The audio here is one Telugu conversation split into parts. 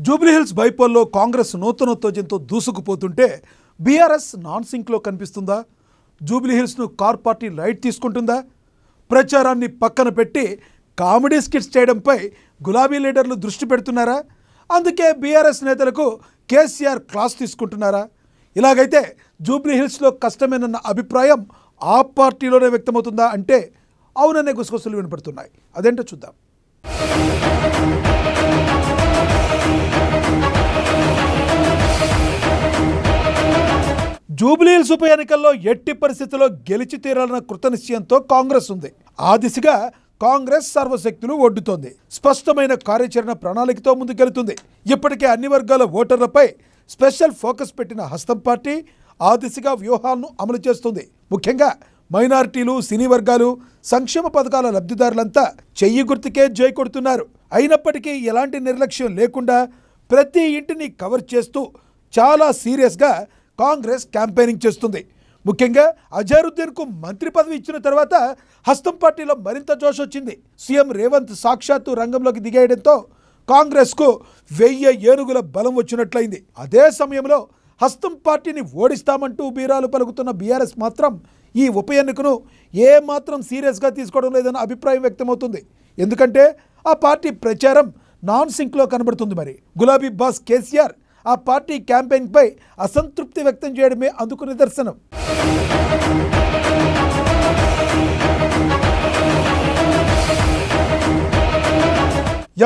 జూబ్లీహిల్స్ బైపోల్లో కాంగ్రెస్ నూతనోత్తేజంతో దూసుకుపోతుంటే బీఆర్ఎస్ నాన్ సింక్లో కనిపిస్తుందా? జూబ్లీహిల్స్ను కార్ పార్టీ లైట్ తీసుకుంటుందా? ప్రచారాన్ని పక్కన పెట్టి కామెడీ స్కిట్స్ చేయడంపై గులాబీ లీడర్లు దృష్టి పెడుతున్నారా? అందుకే బీఆర్ఎస్ నేతలకు కేసీఆర్ క్లాస్ తీసుకుంటున్నారా? ఇలాగైతే జూబ్లీహిల్స్లో కష్టమేనన్న అభిప్రాయం ఆ పార్టీలోనే వ్యక్తమవుతుందా అంటే అవుననే గుసగుసలు వినపడుతున్నాయి. అదేంటో చూద్దాం. జూబ్లీహిల్స్ ఉప ఎన్నికల్లో ఎట్టి పరిస్థితుల్లో గెలిచి తీరాలన్న కృతనిశ్చయంతో కాంగ్రెస్ ఉంది. ఆ దిశగా కాంగ్రెస్ సర్వశక్తులు ఒడ్డుతోంది. స్పష్టమైన కార్యాచరణ ప్రణాళికతో ముందుకెళ్తుంది. ఇప్పటికే అన్ని వర్గాల ఓటర్లపై స్పెషల్ ఫోకస్ పెట్టిన హస్తం పార్టీ ఆ దిశగా వ్యూహాలను అమలు చేస్తుంది. ముఖ్యంగా మైనారిటీలు, సినీ వర్గాలు, సంక్షేమ పథకాల లబ్ధిదారులంతా చెయ్యి గుర్తుకే జై కొడుతున్నారు. అయినప్పటికీ ఎలాంటి నిర్లక్ష్యం లేకుండా ప్రతి ఇంటిని కవర్ చేస్తూ చాలా సీరియస్గా కాంగ్రెస్ క్యాంపెయినింగ్ చేస్తుంది. ముఖ్యంగా అజారుద్దీన్కు మంత్రి పదవి ఇచ్చిన తర్వాత హస్తం పార్టీలో మరింత జోష్ వచ్చింది. సీఎం రేవంత్ సాక్షాత్తు రంగంలోకి దిగేయడంతో కాంగ్రెస్కు 1000 ఏనుగుల బలం వచ్చినట్లయింది. అదే సమయంలో హస్తం పార్టీని ఓడిస్తామంటూ బీరాలు పలుకుతున్న బీఆర్ఎస్ మాత్రం ఈ ఉప ఎన్నికను ఏమాత్రం సీరియస్గా తీసుకోవడం లేదన్న అభిప్రాయం వ్యక్తమవుతుంది. ఎందుకంటే ఆ పార్టీ ప్రచారం నాన్ సింక్లో కనబడుతుంది. మరి గులాబీ బాస్ కేసీఆర్ ఆ పార్టీ క్యాంపెయిన్పై అసంతృప్తి వ్యక్తం చేయడమే అందుకు నిదర్శనం.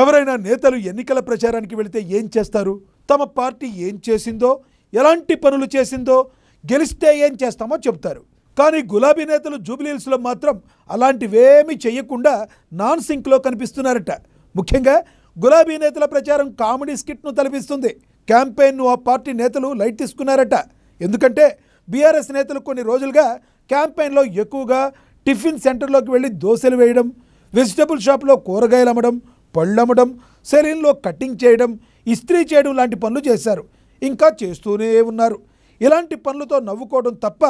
ఎవరైనా నేతలు ఎన్నికల ప్రచారానికి వెళితే ఏం చేస్తారు? తమ పార్టీ ఏం చేసిందో, ఎలాంటి పనులు చేసిందో, గెలిస్తే ఏం చేస్తామో చెప్తారు. కానీ గులాబీ నేతలు జూబ్లీహిల్స్లో మాత్రం అలాంటివేమీ చేయకుండా నాన్ సింక్లో కనిపిస్తున్నారట. ముఖ్యంగా గులాబీ నేతల ప్రచారం కామెడీ స్కిట్ను తలపిస్తుంది. క్యాంపెయిన్ను ఆ పార్టీ నేతలు లైట్ తీసుకున్నారట. ఎందుకంటే బీఆర్ఎస్ నేతలు కొన్ని రోజులుగా క్యాంపెయిన్లో ఎక్కువగా టిఫిన్ సెంటర్లోకి వెళ్ళి దోశలు వేయడం, వెజిటబుల్ షాప్లో కూరగాయలు అమ్మడం, పళ్ళు అమ్మడం, సెలూన్లో కటింగ్ చేయడం, ఇస్త్రీ చేయడం లాంటి పనులు చేశారు. ఇంకా చేస్తూనే ఉన్నారు. ఇలాంటి పనులతో నవ్వుకోవడం తప్ప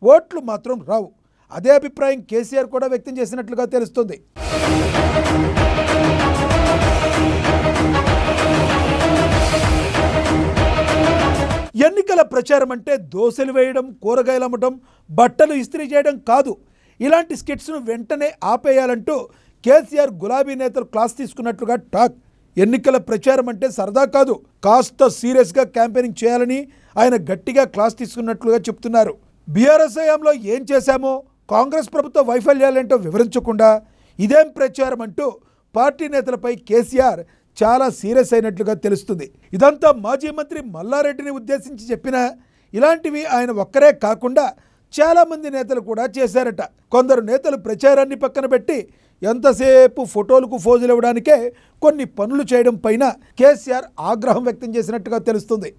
ఓట్లు మాత్రం రావు. అదే అభిప్రాయం కేసీఆర్ కూడా వ్యక్తం చేసినట్లుగా తెలుస్తుంది. ఎన్నికల ప్రచారం అంటే దోశలు వేయడం, కూరగాయలు అమ్మడం, బట్టలు ఇస్త్రీ చేయడం కాదు. ఇలాంటి స్కిట్స్ను వెంటనే ఆపేయాలంటూ కేసీఆర్ గులాబీ నేతలు క్లాస్ తీసుకున్నట్లుగా టాక్. ఎన్నికల ప్రచారం అంటే సరదా కాదు, కాస్త సీరియస్గా క్యాంపెయినింగ్ చేయాలని ఆయన గట్టిగా క్లాస్ తీసుకున్నట్లుగా చెప్తున్నారు. బీఆర్ఎస్ హయాంలో ఏం చేశామో, కాంగ్రెస్ ప్రభుత్వ వైఫల్యాలేంటో వివరించకుండా ఇదేం ప్రచారం అంటూ పార్టీ నేతలపై కేసీఆర్ చాలా సీరియస్ అయినట్లుగా తెలుస్తుంది. ఇదంతా మాజీ మంత్రి మల్లారెడ్డిని ఉద్దేశించి చెప్పినా ఇలాంటివి ఆయన ఒక్కరే కాకుండా చాలామంది నేతలు కూడా చేశారట. కొందరు నేతలు ప్రచారాన్ని పక్కన పెట్టి ఎంతసేపు ఫోటోలకు ఫోజులు ఇవ్వడానికే కొన్ని పనులు చేయడం పైన కేసీఆర్ ఆగ్రహం వ్యక్తం చేసినట్టుగా తెలుస్తుంది.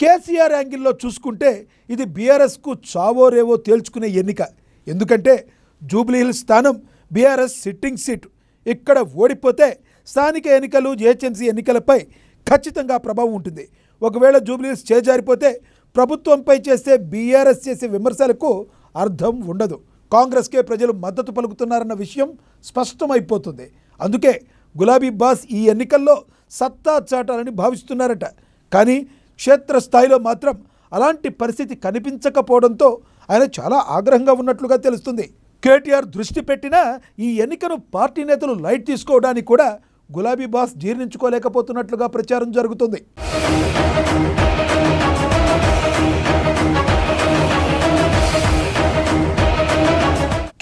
కేసీఆర్ యాంగిల్లో చూసుకుంటే ఇది బీఆర్ఎస్కు చావో రేవో తేల్చుకునే ఎన్నిక. ఎందుకంటే జూబ్లీహిల్స్ స్థానం బీఆర్ఎస్ సిట్టింగ్ సీటు. ఇక్కడ ఓడిపోతే స్థానిక ఎన్నికలు, జీహెచ్ఎంసీ ఎన్నికలపై ఖచ్చితంగా ప్రభావం ఉంటుంది. ఒకవేళ జూబ్లీహిల్స్ చేజారిపోతే ప్రభుత్వంపై చేసే బీఆర్ఎస్ చేసే విమర్శలకు అర్థం ఉండదు. కాంగ్రెస్కే ప్రజలు మద్దతు పలుకుతున్నారన్న విషయం స్పష్టమైపోతుంది. అందుకే గులాబీ బాస్ ఈ ఎన్నికల్లో సత్తా చాటాలని భావిస్తున్నారట. కానీ క్షేత్రస్థాయిలో మాత్రం అలాంటి పరిస్థితి కనిపించకపోవడంతో ఆయన చాలా ఆగ్రహంగా ఉన్నట్లుగా తెలుస్తుంది. కేటీఆర్ దృష్టి పెట్టినా ఈ ఎన్నికను పార్టీ నేతలు లైట్ తీసుకోవడానికి కూడా గులాబీ బాస్ జీర్ణించుకోలేకపోతున్నట్లుగా ప్రచారం జరుగుతుంది.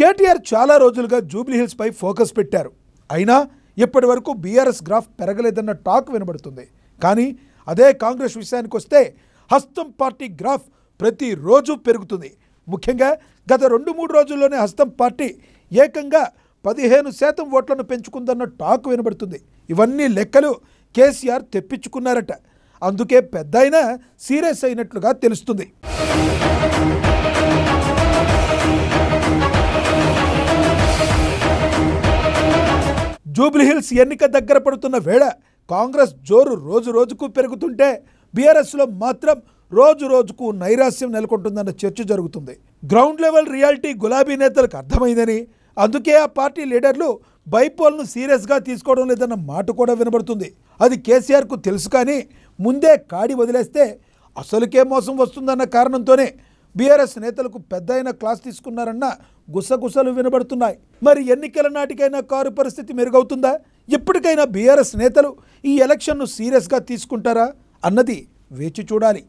కేటీఆర్ చాలా రోజులుగా జూబ్లీహిల్స్ పై ఫోకస్ పెట్టారు. అయినా ఇప్పటి వరకు బీఆర్ఎస్ గ్రాఫ్ పెరగలేదన్న టాక్ వినబడుతుంది. కానీ అదే కాంగ్రెస్ విషయానికి వస్తే హస్తం పార్టీ గ్రాఫ్ ప్రతిరోజు పెరుగుతుంది. ముఖ్యంగా గత 2-3 రోజుల్లోనే హస్తం పార్టీ ఏకంగా 15% ఓట్లను పెంచుకుందన్న టాక్ వినబడుతుంది. ఇవన్నీ లెక్కలు కేసీఆర్ తెప్పించుకున్నారట. అందుకే పెద్ద అయినా సీరియస్ అయినట్లుగా తెలుస్తుంది. జూబ్లీహిల్స్ ఎన్నిక దగ్గర పడుతున్న వేళ కాంగ్రెస్ జోరు రోజు రోజుకు పెరుగుతుంటే బీఆర్ఎస్లో మాత్రం రోజు రోజుకు నైరాశ్యం నెలకొంటుందన్న చర్చ జరుగుతుంది. గ్రౌండ్ లెవెల్ రియాలిటీ గులాబీ నేతలకు అర్థమైందని, అందుకే ఆ పార్టీ లీడర్లు బైపోల్ను సీరియస్గా తీసుకోవడం లేదన్న మాట కూడా వినబడుతుంది. అది కేసీఆర్కు తెలుసు, కానీ ముందే కాడి వదిలేస్తే అసలుకే మోసం వస్తుందన్న కారణంతోనే బీఆర్ఎస్ నేతలకు పెద్దయిన క్లాస్ తీసుకున్నారన్న గుసగుసలు వినబడుతున్నాయి. మరి ఎన్నికల నాటికైనా కారు పరిస్థితి మెరుగవుతుందా? ఇప్పటికైనా బీఆర్ఎస్ నేతలు ఈ ఎలక్షన్ను సీరియస్గా తీసుకుంటారా అన్నది వేచి చూడాలి.